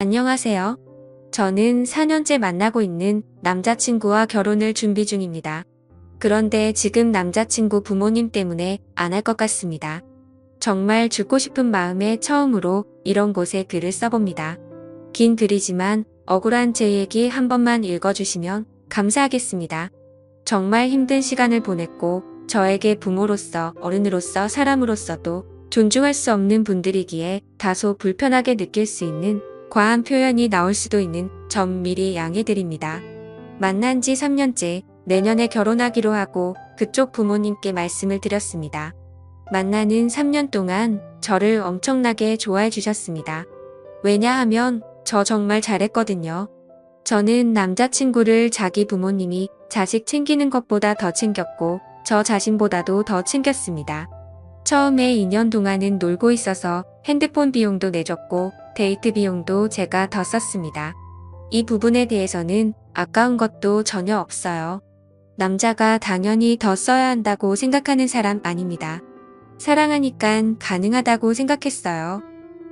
안녕하세요. 저는 4년째 만나고 있는 남자친구와 결혼을 준비 중입니다. 그런데 지금 남자친구 부모님 때문에 안 할 것 같습니다. 정말 죽고 싶은 마음에 처음으로 이런 곳에 글을 써봅니다. 긴 글이지만 억울한 제 얘기 한 번만 읽어주시면 감사하겠습니다. 정말 힘든 시간을 보냈고 저에게 부모로서 어른으로서 사람으로서도 존중할 수 없는 분들이기에 다소 불편하게 느낄 수 있는 과한 표현이 나올 수도 있는 점 미리 양해드립니다. 만난 지 3년째 내년에 결혼하기로 하고 그쪽 부모님께 말씀을 드렸습니다. 만나는 3년 동안 저를 엄청나게 좋아해 주셨습니다. 왜냐하면 저 정말 잘했거든요. 저는 남자친구를 자기 부모님이 자식 챙기는 것보다 더 챙겼고 저 자신보다도 더 챙겼습니다. 처음에 2년 동안은 놀고 있어서 핸드폰 비용도 내줬고 데이트 비용도 제가 더 썼습니다. 이 부분에 대해서는 아까운 것도 전혀 없어요. 남자가 당연히 더 써야 한다고 생각하는 사람 아닙니다. 사랑하니깐 가능하다고 생각했어요.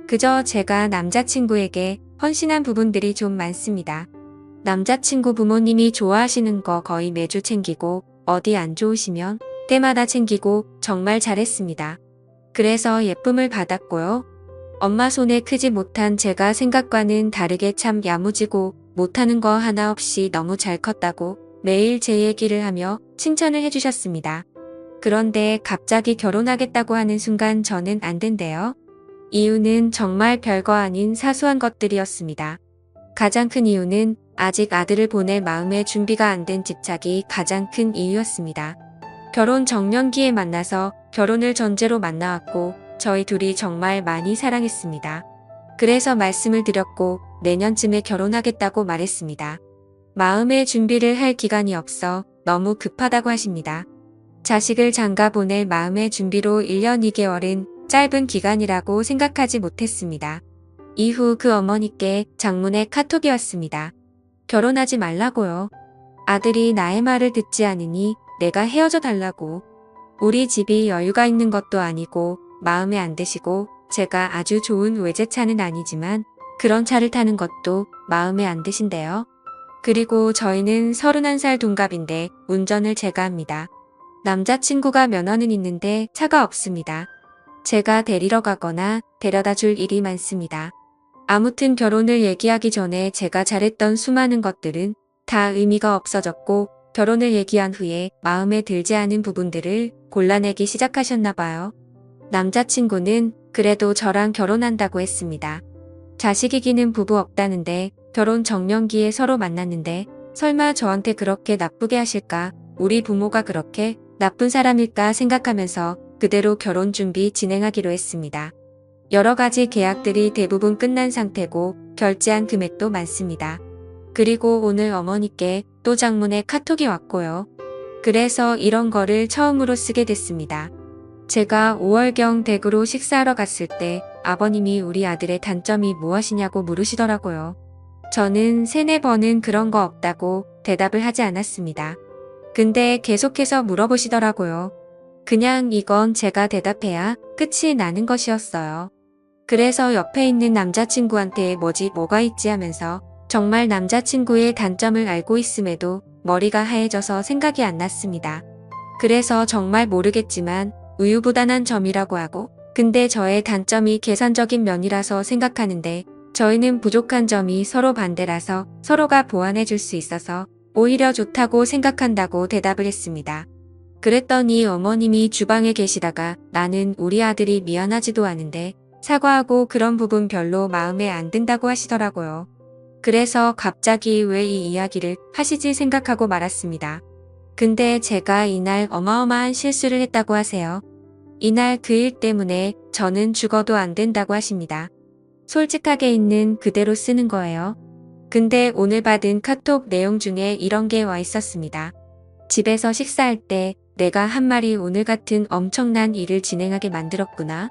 그저 제가 남자친구에게 헌신한 부분들이 좀 많습니다. 남자친구 부모님이 좋아하시는 거 거의 매주 챙기고 어디 안 좋으시면 때마다 챙기고 정말 잘했습니다. 그래서 예쁨을 받았고요. 엄마 손에 크지 못한 제가 생각과는 다르게 참 야무지고 못하는 거 하나 없이 너무 잘 컸다고 매일 제 얘기를 하며 칭찬을 해주셨습니다. 그런데 갑자기 결혼하겠다고 하는 순간 저는 안 된대요. 이유는 정말 별거 아닌 사소한 것들이었습니다. 가장 큰 이유는 아직 아들을 보낼 마음의 준비가 안 된 집착이 가장 큰 이유였습니다. 결혼 정년기에 만나서 결혼을 전제로 만나왔고 저희 둘이 정말 많이 사랑했습니다. 그래서 말씀을 드렸고 내년쯤에 결혼하겠다고 말했습니다. 마음의 준비를 할 기간이 없어 너무 급하다고 하십니다. 자식을 장가 보낼 마음의 준비로 1년 2개월은 짧은 기간이라고 생각하지 못했습니다. 이후 그 어머니께 장문의 카톡이 왔습니다. 결혼하지 말라고요. 아들이 나의 말을 듣지 않으니 내가 헤어져 달라고. 우리 집이 여유가 있는 것도 아니고 마음에 안 드시고 제가 아주 좋은 외제차는 아니지만 그런 차를 타는 것도 마음에 안 드신대요. 그리고 저희는 31살 동갑인데 운전을 제가 합니다. 남자친구가 면허는 있는데 차가 없습니다. 제가 데리러 가거나 데려다 줄 일이 많습니다. 아무튼 결혼을 얘기하기 전에 제가 잘했던 수많은 것들은 다 의미가 없어졌고 결혼을 얘기한 후에 마음에 들지 않은 부분들을 골라내기 시작하셨나 봐요. 남자친구는 그래도 저랑 결혼한다고 했습니다. 자식 이기는 부부 없다는데 결혼 정년기에 서로 만났는데 설마 저한테 그렇게 나쁘게 하실까? 우리 부모가 그렇게 나쁜 사람일까 생각하면서 그대로 결혼 준비 진행하기로 했습니다. 여러 가지 계약들이 대부분 끝난 상태고 결제한 금액도 많습니다. 그리고 오늘 어머니께 또 장문의 카톡이 왔고요. 그래서 이런 거를 처음으로 쓰게 됐습니다. 제가 5월경 댁으로 식사하러 갔을 때 아버님이 우리 아들의 단점이 무엇이냐고 물으시더라고요. 저는 3-4번은 그런 거 없다고 대답을 하지 않았습니다. 근데 계속해서 물어보시더라고요. 그냥 이건 제가 대답해야 끝이 나는 것이었어요. 그래서 옆에 있는 남자친구한테 뭐가 있지 하면서 정말 남자친구의 단점을 알고 있음에도 머리가 하얘져서 생각이 안 났습니다. 그래서 정말 모르겠지만 우유부단한 점이라고 하고 근데 저의 단점이 계산적인 면이라서 생각하는데 저희는 부족한 점이 서로 반대라서 서로가 보완해 줄 수 있어서 오히려 좋다고 생각한다고 대답을 했습니다. 그랬더니 어머님이 주방에 계시다가 나는 우리 아들이 미안하지도 않은데 사과하고 그런 부분 별로 마음에 안 든다고 하시더라고요. 그래서 갑자기 왜 이 이야기를 하시지 생각하고 말았습니다. 근데 제가 이날 어마어마한 실수를 했다고 하세요. 이날 그 일 때문에 저는 죽어도 안 된다고 하십니다. 솔직하게 있는 그대로 쓰는 거예요. 근데 오늘 받은 카톡 내용 중에 이런 게 와 있었습니다. 집에서 식사할 때 내가 한 말이 오늘 같은 엄청난 일을 진행하게 만들었구나.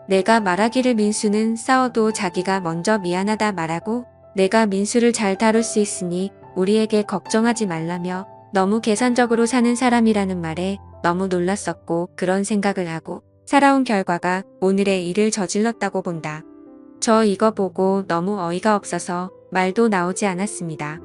내가 말하기를 민수는 싸워도 자기가 먼저 미안하다 말하고 내가 민수를 잘 다룰 수 있으니 우리에게 걱정하지 말라며 너무 계산적으로 사는 사람이라는 말에 너무 놀랐었고 그런 생각을 하고 살아온 결과가 오늘의 일을 저질렀다고 본다. 저 이거 보고 너무 어이가 없어서 말도 나오지 않았습니다.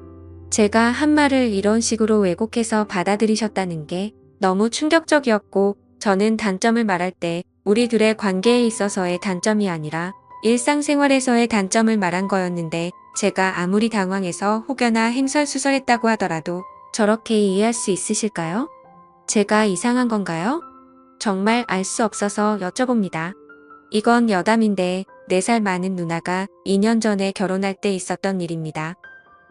제가 한 말을 이런 식으로 왜곡해서 받아들이셨다는 게 너무 충격적이었고, 저는 단점을 말할 때 우리 둘의 관계에 있어서의 단점이 아니라 일상생활에서의 단점을 말한 거였는데, 제가 아무리 당황해서 혹여나 횡설수설했다고 하더라도 저렇게 이해할 수 있으실까요? 제가 이상한 건가요? 정말 알 수 없어서 여쭤봅니다. 이건 여담인데 4살 많은 누나가 2년 전에 결혼할 때 있었던 일입니다.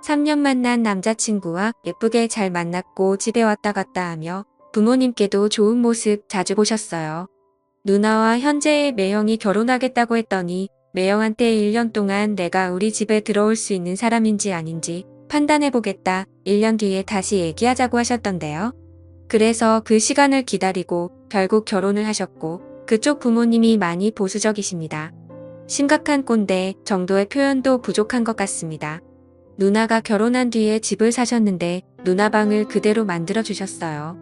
3년 만난 남자친구와 예쁘게 잘 만났고 집에 왔다 갔다 하며 부모님께도 좋은 모습 자주 보셨어요. 누나와 현재의 매형이 결혼하겠다고 했더니 매형한테 1년 동안 내가 우리 집에 들어올 수 있는 사람인지 아닌지 판단해보겠다. 1년 뒤에 다시 얘기하자고 하셨던데요. 그래서 그 시간을 기다리고 결국 결혼을 하셨고, 그쪽 부모님이 많이 보수적이십니다. 심각한 꼰대 정도의 표현도 부족한 것 같습니다. 누나가 결혼한 뒤에 집을 사셨는데 누나 방을 그대로 만들어 주셨어요.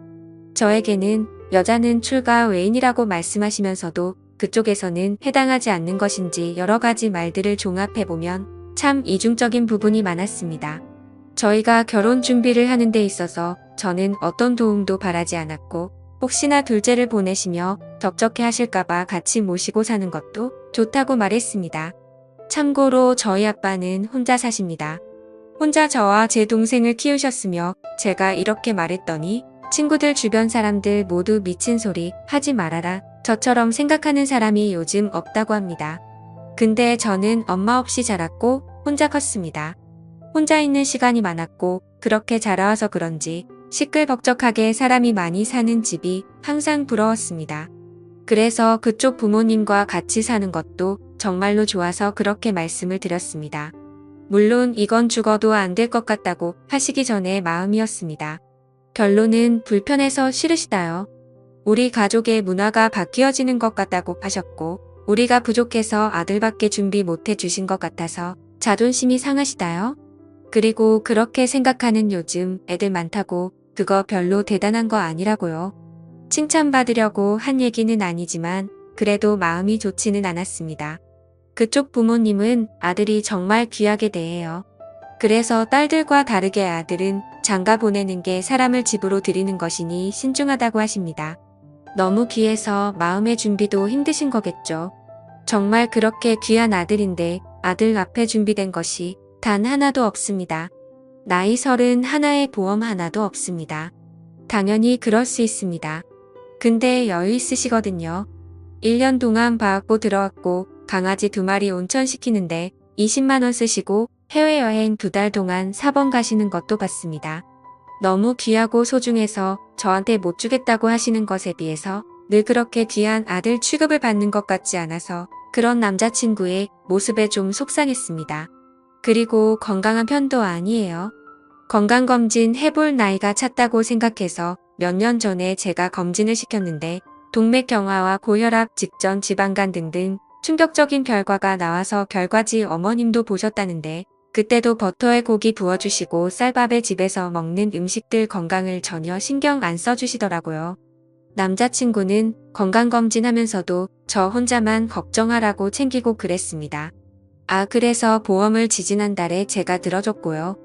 저에게는 여자는 출가 외인이라고 말씀하시면서도 그쪽에서는 해당하지 않는 것인지 여러 가지 말들을 종합해보면 참 이중적인 부분이 많았습니다. 저희가 결혼 준비를 하는 데 있어서 저는 어떤 도움도 바라지 않았고, 혹시나 둘째를 보내시며 적적해 하실까봐 같이 모시고 사는 것도 좋다고 말했습니다. 참고로 저희 아빠는 혼자 사십니다. 혼자 저와 제 동생을 키우셨으며, 제가 이렇게 말했더니 친구들 주변 사람들 모두 미친 소리 하지 말아라. 저처럼 생각하는 사람이 요즘 없다고 합니다. 근데 저는 엄마 없이 자랐고 혼자 컸습니다. 혼자 있는 시간이 많았고 그렇게 자라와서 그런지 시끌벅적하게 사람이 많이 사는 집이 항상 부러웠습니다. 그래서 그쪽 부모님과 같이 사는 것도 정말로 좋아서 그렇게 말씀을 드렸습니다. 물론 이건 죽어도 안 될 것 같다고 하시기 전에 마음이었습니다. 결론은 불편해서 싫으시다요. 우리 가족의 문화가 바뀌어지는 것 같다고 하셨고, 우리가 부족해서 아들밖에 준비 못 해주신 것 같아서 자존심이 상하시다요. 그리고 그렇게 생각하는 요즘 애들 많다고 그거 별로 대단한 거 아니라고요. 칭찬받으려고 한 얘기는 아니지만 그래도 마음이 좋지는 않았습니다. 그쪽 부모님은 아들이 정말 귀하게 대해요. 그래서 딸들과 다르게 아들은 장가 보내는 게 사람을 집으로 들이는 것이니 신중하다고 하십니다. 너무 귀해서 마음의 준비도 힘드신 거겠죠. 정말 그렇게 귀한 아들인데 아들 앞에 준비된 것이 단 하나도 없습니다. 나이 31에 보험 하나도 없습니다. 당연히 그럴 수 있습니다. 근데 여유 있으시거든요. 1년 동안 방학고 들어왔고 강아지 2마리 온천시키는데 20만 원 쓰시고 해외여행 2달 동안 4번 가시는 것도 봤습니다. 너무 귀하고 소중해서 저한테 못 주겠다고 하시는 것에 비해서 늘 그렇게 귀한 아들 취급을 받는 것 같지 않아서 그런 남자친구의 모습에 좀 속상했습니다. 그리고 건강한 편도 아니에요. 건강검진 해볼 나이가 찼다고 생각해서 몇 년 전에 제가 검진을 시켰는데 동맥경화와 고혈압, 직전 지방간 등등 충격적인 결과가 나와서 결과지 어머님도 보셨다는데, 그때도 버터에 고기 부어주시고 쌀밥에 집에서 먹는 음식들 건강을 전혀 신경 안 써주시더라고요. 남자친구는 건강검진하면서도 저 혼자만 걱정하라고 챙기고 그랬습니다. 그래서 보험을 지지난달에 제가 들어줬고요.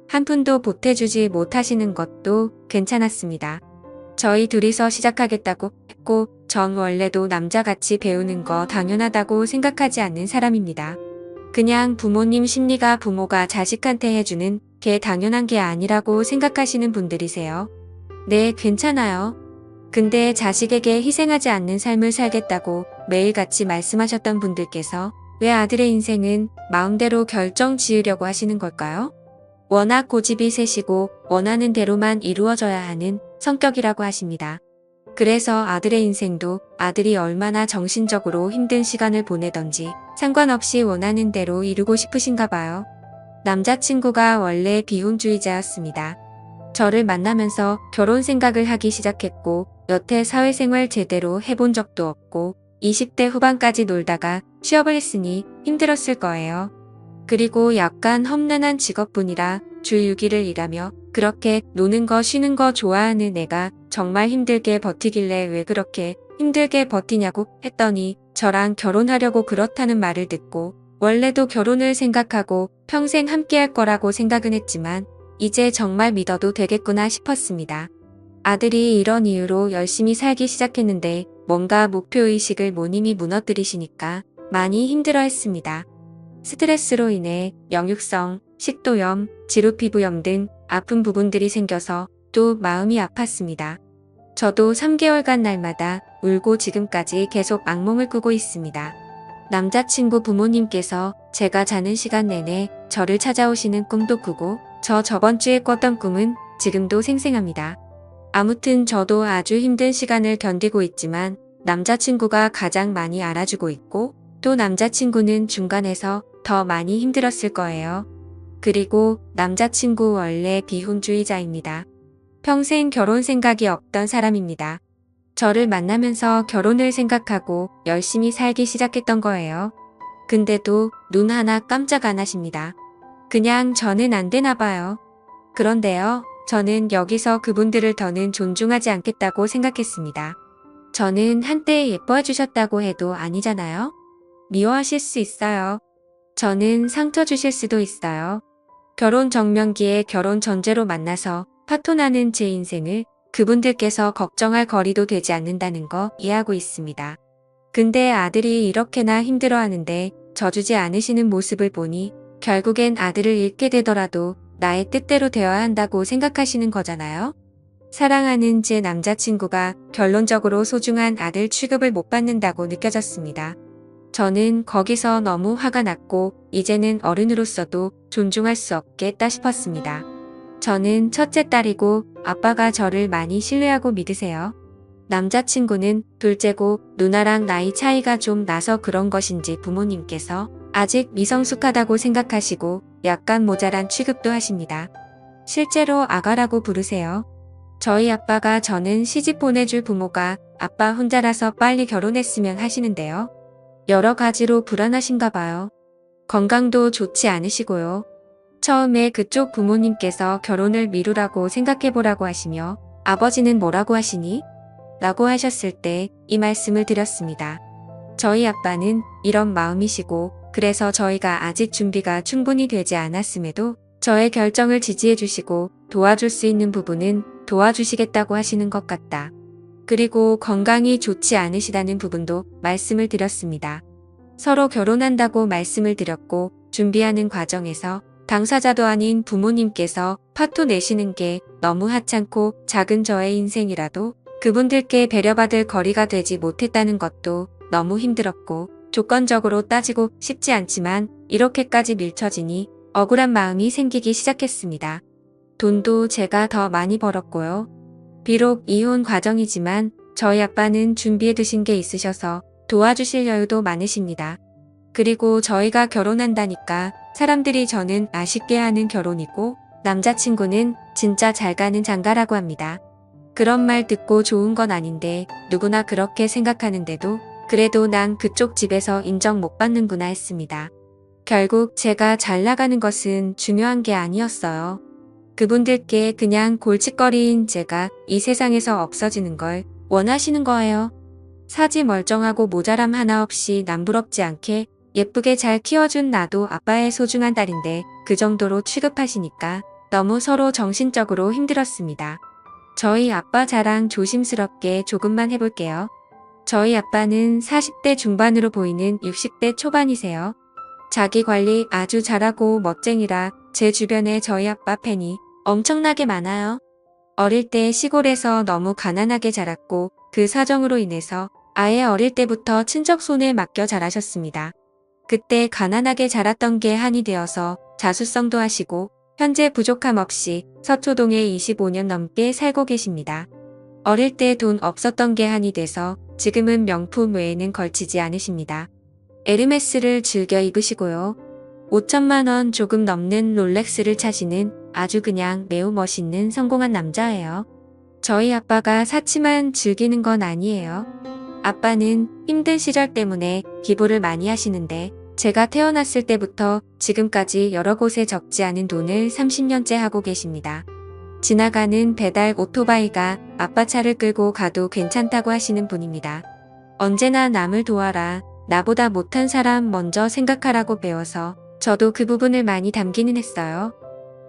한 푼도 보태주지 못하시는 것도 괜찮았습니다. 저희 둘이서 시작하겠다고 했고, 전 원래도 남자같이 배우는 거 당연하다고 생각하지 않는 사람입니다. 그냥 부모님 심리가 부모가 자식한테 해주는 게 당연한 게 아니라고 생각하시는 분들이세요. 네, 괜찮아요. 근데 자식에게 희생하지 않는 삶을 살겠다고 매일같이 말씀하셨던 분들께서 왜 아들의 인생은 마음대로 결정 지으려고 하시는 걸까요? 워낙 고집이 세시고 원하는 대로만 이루어져야 하는 성격이라고 하십니다. 그래서 아들의 인생도 아들이 얼마나 정신적으로 힘든 시간을 보내던지 상관없이 원하는 대로 이루고 싶으신가 봐요. 남자친구가 원래 비혼주의자였습니다. 저를 만나면서 결혼 생각을 하기 시작했고, 여태 사회생활 제대로 해본 적도 없고 20대 후반까지 놀다가 취업을 했으니 힘들었을 거예요. 그리고 약간 험난한 직업뿐이라 주 6일을 일하며 그렇게 노는 거 쉬는 거 좋아하는 애가 정말 힘들게 버티길래 왜 그렇게 힘들게 버티냐고 했더니 저랑 결혼하려고 그렇다는 말을 듣고 원래도 결혼을 생각하고 평생 함께 할 거라고 생각은 했지만 이제 정말 믿어도 되겠구나 싶었습니다. 아들이 이런 이유로 열심히 살기 시작했는데 뭔가 목표의식을 모님이 무너뜨리시니까 많이 힘들어했습니다. 스트레스로 인해 역류성, 식도염, 지루피부염 등 아픈 부분들이 생겨서 또 마음이 아팠습니다. 저도 3개월간 날마다 울고 지금까지 계속 악몽을 꾸고 있습니다. 남자친구 부모님께서 제가 자는 시간 내내 저를 찾아오시는 꿈도 꾸고 저 저번 주에 꿨던 꿈은 지금도 생생합니다. 아무튼 저도 아주 힘든 시간을 견디고 있지만 남자친구가 가장 많이 알아주고 있고 또 남자친구는 중간에서 더 많이 힘들었을 거예요. 그리고 남자친구 원래 비혼주의자입니다. 평생 결혼 생각이 없던 사람입니다. 저를 만나면서 결혼을 생각하고 열심히 살기 시작했던 거예요. 근데도 눈 하나 깜짝 안 하십니다. 그냥 저는 안 되나 봐요. 그런데요, 저는 여기서 그분들을 더는 존중하지 않겠다고 생각했습니다. 저는 한때 예뻐해 주셨다고 해도 아니잖아요. 미워하실 수 있어요. 저는 상처 주실 수도 있어요. 결혼 정명기에 결혼 전제로 만나서 파토나는 제 인생을 그분들께서 걱정할 거리도 되지 않는다는 거 이해하고 있습니다. 근데 아들이 이렇게나 힘들어하는데 져주지 않으시는 모습을 보니 결국엔 아들을 잃게 되더라도 나의 뜻대로 되어야 한다고 생각하시는 거잖아요. 사랑하는 제 남자친구가 결론적으로 소중한 아들 취급을 못 받는다고 느껴졌습니다. 저는 거기서 너무 화가 났고 이제는 어른으로서도 존중할 수 없겠다 싶었습니다. 저는 첫째 딸이고 아빠가 저를 많이 신뢰하고 믿으세요. 남자친구는 둘째고 누나랑 나이 차이가 좀 나서 그런 것인지 부모님께서 아직 미성숙하다고 생각하시고 약간 모자란 취급도 하십니다. 실제로 아가라고 부르세요. 저희 아빠가 저는 시집 보내줄 부모가 아빠 혼자라서 빨리 결혼했으면 하시는데요. 여러 가지로 불안하신가 봐요. 건강도 좋지 않으시고요. 처음에 그쪽 부모님께서 결혼을 미루라고 생각해보라고 하시며 아버지는 뭐라고 하시니? 라고 하셨을 때 이 말씀을 드렸습니다. 저희 아빠는 이런 마음이시고 그래서 저희가 아직 준비가 충분히 되지 않았음에도 저의 결정을 지지해 주시고 도와줄 수 있는 부분은 도와주시겠다고 하시는 것 같다. 그리고 건강이 좋지 않으시다는 부분도 말씀을 드렸습니다. 서로 결혼한다고 말씀을 드렸고 준비하는 과정에서 당사자도 아닌 부모님께서 파토 내시는 게 너무 하찮고 작은 저의 인생이라도 그분들께 배려받을 거리가 되지 못했다는 것도 너무 힘들었고 조건적으로 따지고 싶지 않지만 이렇게까지 밀쳐지니 억울한 마음이 생기기 시작했습니다. 돈도 제가 더 많이 벌었고요. 비록 이혼 과정이지만 저희 아빠는 준비해 두신 게 있으셔서 도와주실 여유도 많으십니다. 그리고 저희가 결혼한다니까 사람들이 저는 아쉽게 하는 결혼이고 남자친구는 진짜 잘 가는 장가라고 합니다. 그런 말 듣고 좋은 건 아닌데 누구나 그렇게 생각하는데도 그래도 난 그쪽 집에서 인정 못 받는구나 했습니다. 결국 제가 잘 나가는 것은 중요한 게 아니었어요. 그분들께 그냥 골칫거리인 제가 이 세상에서 없어지는 걸 원하시는 거예요. 사지 멀쩡하고 모자람 하나 없이 남부럽지 않게 예쁘게 잘 키워준 나도 아빠의 소중한 딸인데 그 정도로 취급하시니까 너무 서로 정신적으로 힘들었습니다. 저희 아빠 자랑 조심스럽게 조금만 해볼게요. 저희 아빠는 40대 중반으로 보이는 60대 초반이세요. 자기 관리 아주 잘하고 멋쟁이라 제 주변에 저희 아빠 팬이 엄청나게 많아요. 어릴 때 시골에서 너무 가난하게 자랐고 그 사정으로 인해서 아예 어릴 때부터 친척 손에 맡겨 자라셨습니다. 그때 가난하게 자랐던 게 한이 되어서 자수성도 하시고 현재 부족함 없이 서초동에 25년 넘게 살고 계십니다. 어릴 때 돈 없었던 게 한이 돼서 지금은 명품 외에는 걸치지 않으십니다. 에르메스를 즐겨 입으시고요. 5천만 원 조금 넘는 롤렉스를 차시는 아주 그냥 매우 멋있는 성공한 남자예요. 저희 아빠가 사치만 즐기는 건 아니에요. 아빠는 힘든 시절 때문에 기부를 많이 하시는데 제가 태어났을 때부터 지금까지 여러 곳에 적지 않은 돈을 30년째 하고 계십니다. 지나가는 배달 오토바이가 아빠 차를 끌고 가도 괜찮다고 하시는 분입니다. 언제나 남을 도와라. 나보다 못한 사람 먼저 생각하라고 배워서 저도 그 부분을 많이 담기는 했어요.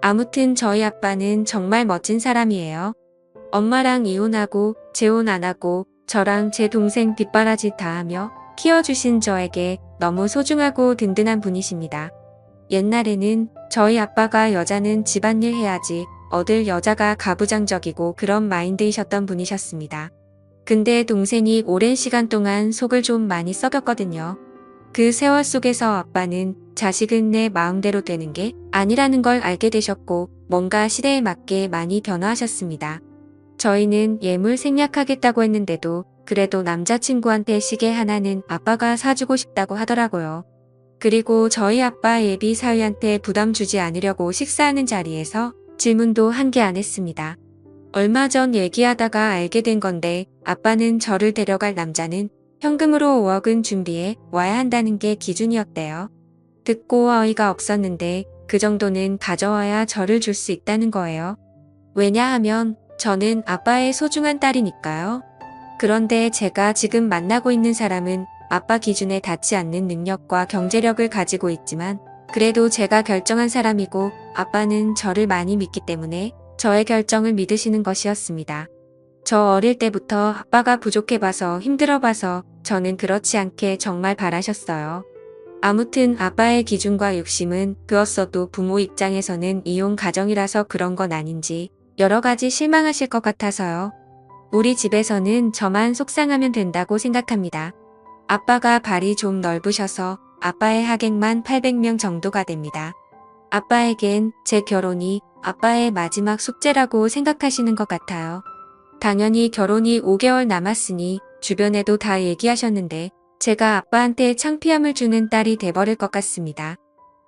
아무튼 저희 아빠는 정말 멋진 사람이에요. 엄마랑 이혼하고 재혼 안 하고 저랑 제 동생 뒷바라지 다 하며 키워주신 저에게 너무 소중하고 든든한 분이십니다. 옛날에는 저희 아빠가 여자는 집안일 해야지 얻을 여자가 가부장적이고 그런 마인드이셨던 분이셨습니다. 근데 동생이 오랜 시간 동안 속을 좀 많이 썩였거든요. 그 세월 속에서 아빠는 자식은 내 마음대로 되는 게 아니라는 걸 알게 되셨고 뭔가 시대에 맞게 많이 변화하셨습니다. 저희는 예물 생략하겠다고 했는데도 그래도 남자친구한테 시계 하나는 아빠가 사주고 싶다고 하더라고요. 그리고 저희 아빠 예비 사위한테 부담 주지 않으려고 식사하는 자리에서 질문도 한 개 안 했습니다. 얼마 전 얘기하다가 알게 된 건데 아빠는 저를 데려갈 남자는 현금으로 5억은 준비해 와야 한다는 게 기준이었대요. 듣고 어이가 없었는데 그 정도는 가져와야 저를 줄 수 있다는 거예요. 왜냐하면 저는 아빠의 소중한 딸이니까요. 그런데 제가 지금 만나고 있는 사람은 아빠 기준에 닿지 않는 능력과 경제력을 가지고 있지만 그래도 제가 결정한 사람이고 아빠는 저를 많이 믿기 때문에 저의 결정을 믿으시는 것이었습니다. 저 어릴 때부터 아빠가 부족해봐서 힘들어봐서 저는 그렇지 않게 정말 바라셨어요. 아무튼 아빠의 기준과 욕심은 그었어도 부모 입장에서는 이혼 가정이라서 그런 건 아닌지 여러 가지 실망하실 것 같아서요. 우리 집에서는 저만 속상하면 된다고 생각합니다. 아빠가 발이 좀 넓으셔서 아빠의 하객만 800명 정도가 됩니다. 아빠에겐 제 결혼이 아빠의 마지막 숙제라고 생각하시는 것 같아요. 당연히 결혼이 5개월 남았으니 주변에도 다 얘기하셨는데 제가 아빠한테 창피함을 주는 딸이 돼버릴 것 같습니다.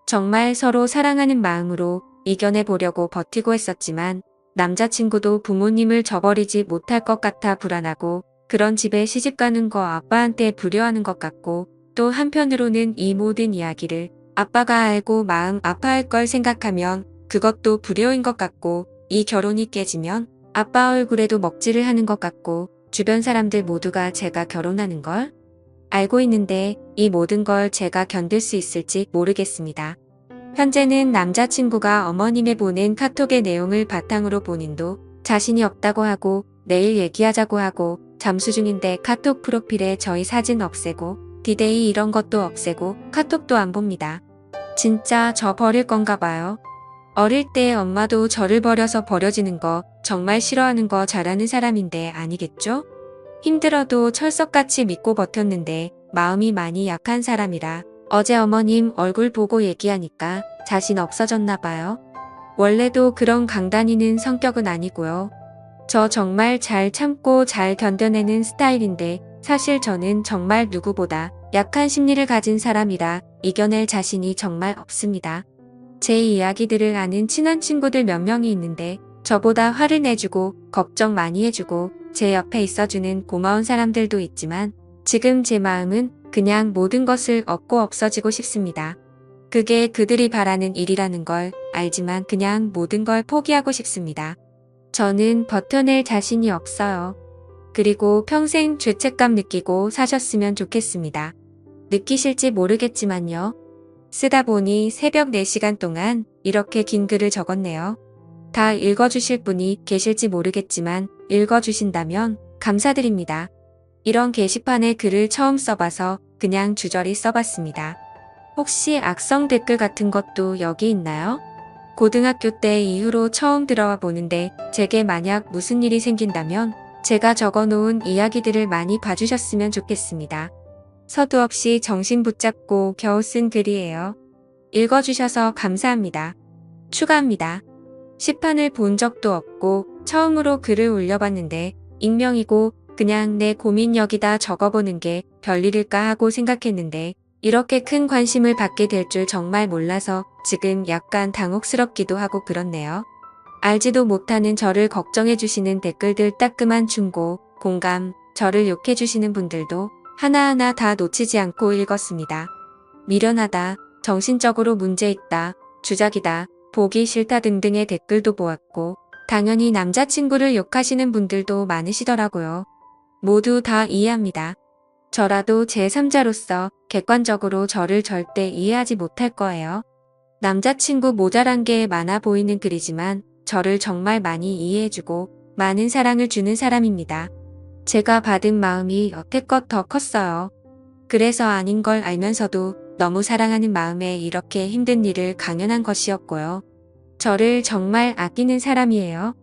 정말 서로 사랑하는 마음으로 이겨내 보려고 버티고 했었지만 남자친구도 부모님을 저버리지 못할 것 같아 불안하고 그런 집에 시집가는 거 아빠한테 불효하는 것 같고 또 한편으로는 이 모든 이야기를 아빠가 알고 마음 아파할 걸 생각하면 그것도 불효인 것 같고 이 결혼이 깨지면 아빠 얼굴에도 먹칠을 하는 것 같고 주변 사람들 모두가 제가 결혼하는 걸 알고 있는데 이 모든 걸 제가 견딜 수 있을지 모르겠습니다. 현재는 남자친구가 어머님의 보낸 카톡의 내용을 바탕으로 본인도 자신이 없다고 하고 내일 얘기하자고 하고 잠수 중인데 카톡 프로필에 저희 사진 없애고 디데이 이런 것도 없애고 카톡도 안 봅니다. 진짜 저 버릴 건가 봐요. 어릴 때 엄마도 저를 버려서 버려지는 거 정말 싫어하는 거 잘하는 사람인데 아니겠죠? 힘들어도 철석같이 믿고 버텼는데 마음이 많이 약한 사람이라 어제 어머님 얼굴 보고 얘기하니까 자신 없어졌나 봐요. 원래도 그런 강다니는 성격은 아니고요. 저 정말 잘 참고 잘 견뎌내는 스타일인데 사실 저는 정말 누구보다 약한 심리를 가진 사람이라 이겨낼 자신이 정말 없습니다. 제 이야기들을 아는 친한 친구들 몇 명이 있는데 저보다 화를 내주고 걱정 많이 해주고 제 옆에 있어주는 고마운 사람들도 있지만 지금 제 마음은 그냥 모든 것을 얻고 없어지고 싶습니다. 그게 그들이 바라는 일이라는 걸 알지만 그냥 모든 걸 포기하고 싶습니다. 저는 버텨낼 자신이 없어요. 그리고 평생 죄책감 느끼고 사셨으면 좋겠습니다. 느끼실지 모르겠지만요. 쓰다 보니 새벽 4시간 동안 이렇게 긴 글을 적었네요. 다 읽어주실 분이 계실지 모르겠지만 읽어주신다면 감사드립니다. 이런 게시판에 글을 처음 써봐서 그냥 주저리 써봤습니다. 혹시 악성 댓글 같은 것도 여기 있나요? 고등학교 때 이후로 처음 들어와 보는데 제게 만약 무슨 일이 생긴다면 제가 적어놓은 이야기들을 많이 봐주셨으면 좋겠습니다. 서두 없이 정신 붙잡고 겨우 쓴 글이에요. 읽어주셔서 감사합니다. 추가합니다. 시판을 본 적도 없고 처음으로 글을 올려봤는데 익명이고 그냥 내 고민 여기다 적어보는 게 별일일까 하고 생각했는데 이렇게 큰 관심을 받게 될 줄 정말 몰라서 지금 약간 당혹스럽기도 하고 그렇네요. 알지도 못하는 저를 걱정해주시는 댓글들 따끔한 충고, 공감, 저를 욕해주시는 분들도 하나하나 다 놓치지 않고 읽었습니다. 미련하다, 정신적으로 문제 있다, 주작이다, 보기 싫다 등등의 댓글도 보았고 당연히 남자친구를 욕하시는 분들도 많으시더라고요. 모두 다 이해합니다. 저라도 제3자로서 객관적으로 저를 절대 이해하지 못할 거예요. 남자친구 모자란 게 많아 보이는 글이지만 저를 정말 많이 이해해주고 많은 사랑을 주는 사람입니다. 제가 받은 마음이 여태껏 더 컸어요. 그래서 아닌 걸 알면서도 너무 사랑하는 마음에 이렇게 힘든 일을 강연한 것이었고요. 저를 정말 아끼는 사람이에요.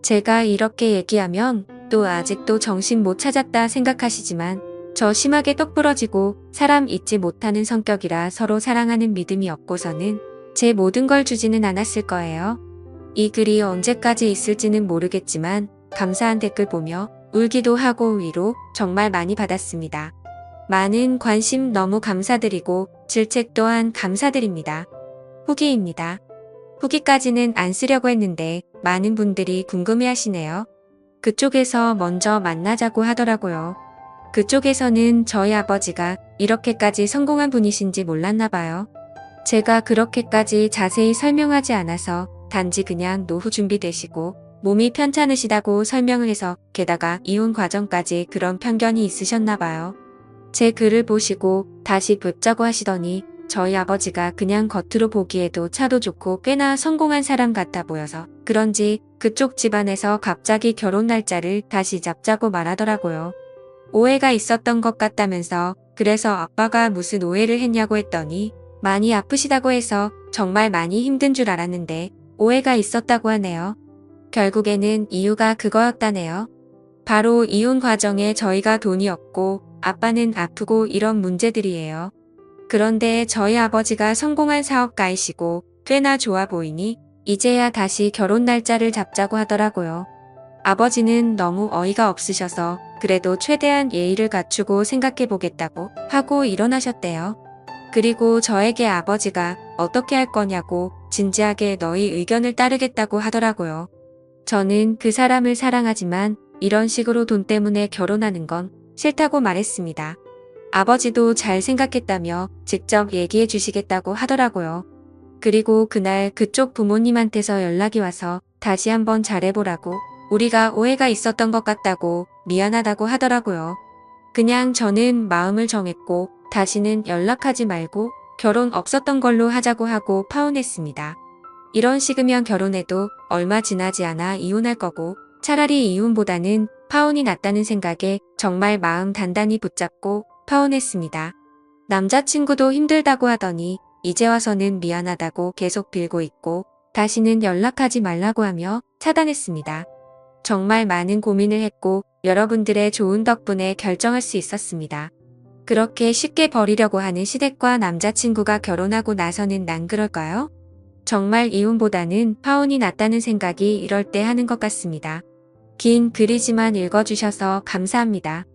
제가 이렇게 얘기하면 또 아직도 정신 못 차렸다 생각하시지만 저 심하게 똑 부러지고 사람 잊지 못하는 성격이라 서로 사랑하는 믿음이 없고서는 제 모든 걸 주지는 않았을 거예요. 이 글이 언제까지 있을지는 모르겠지만 감사한 댓글 보며 울기도 하고 위로 정말 많이 받았습니다. 많은 관심 너무 감사드리고 질책 또한 감사드립니다. 후기입니다. 후기까지는 안 쓰려고 했는데 많은 분들이 궁금해하시네요. 그쪽에서 먼저 만나자고 하더라고요. 그쪽에서는 저희 아버지가 이렇게까지 성공한 분이신지 몰랐나 봐요. 제가 그렇게까지 자세히 설명하지 않아서 단지 그냥 노후 준비되시고 몸이 편찮으시다고 설명을 해서 게다가 이혼 과정까지 그런 편견이 있으셨나 봐요. 제 글을 보시고 다시 뵙자고 하시더니 저희 아버지가 그냥 겉으로 보기에도 차도 좋고 꽤나 성공한 사람 같아 보여서 그런지 그쪽 집안에서 갑자기 결혼 날짜를 다시 잡자고 말하더라고요. 오해가 있었던 것 같다면서 그래서 아빠가 무슨 오해를 했냐고 했더니 많이 아프시다고 해서 정말 많이 힘든 줄 알았는데 오해가 있었다고 하네요. 결국에는 이유가 그거였다네요. 바로 이혼 과정에 저희가 돈이 없고 아빠는 아프고 이런 문제들이에요. 그런데 저희 아버지가 성공한 사업가이시고 꽤나 좋아 보이니 이제야 다시 결혼 날짜를 잡자고 하더라고요. 아버지는 너무 어이가 없으셔서 그래도 최대한 예의를 갖추고 생각해 보겠다고 하고 일어나셨대요. 그리고 저에게 아버지가 어떻게 할 거냐고 진지하게 너희 의견을 따르겠다고 하더라고요. 저는 그 사람을 사랑하지만 이런 식으로 돈 때문에 결혼하는 건 싫다고 말했습니다. 아버지도 잘 생각했다며 직접 얘기해 주시겠다고 하더라고요. 그리고 그날 그쪽 부모님한테서 연락이 와서 다시 한번 잘해보라고 우리가 오해가 있었던 것 같다고 미안하다고 하더라고요. 그냥 저는 마음을 정했고 다시는 연락하지 말고 결혼 없었던 걸로 하자고 하고 파혼했습니다. 이런 식이면 결혼해도 얼마 지나지 않아 이혼할 거고 차라리 이혼보다는 파혼이 낫다는 생각에 정말 마음 단단히 붙잡고 파혼했습니다. 남자친구도 힘들다고 하더니 이제 와서는 미안하다고 계속 빌고 있고 다시는 연락하지 말라고 하며 차단했습니다. 정말 많은 고민을 했고 여러분들의 좋은 덕분에 결정할 수 있었습니다. 그렇게 쉽게 버리려고 하는 시댁과 남자친구가 결혼하고 나서는 난 그럴까요? 정말 이혼보다는 파혼이 낫다는 생각이 이럴 때 하는 것 같습니다. 긴 글이지만 읽어주셔서 감사합니다.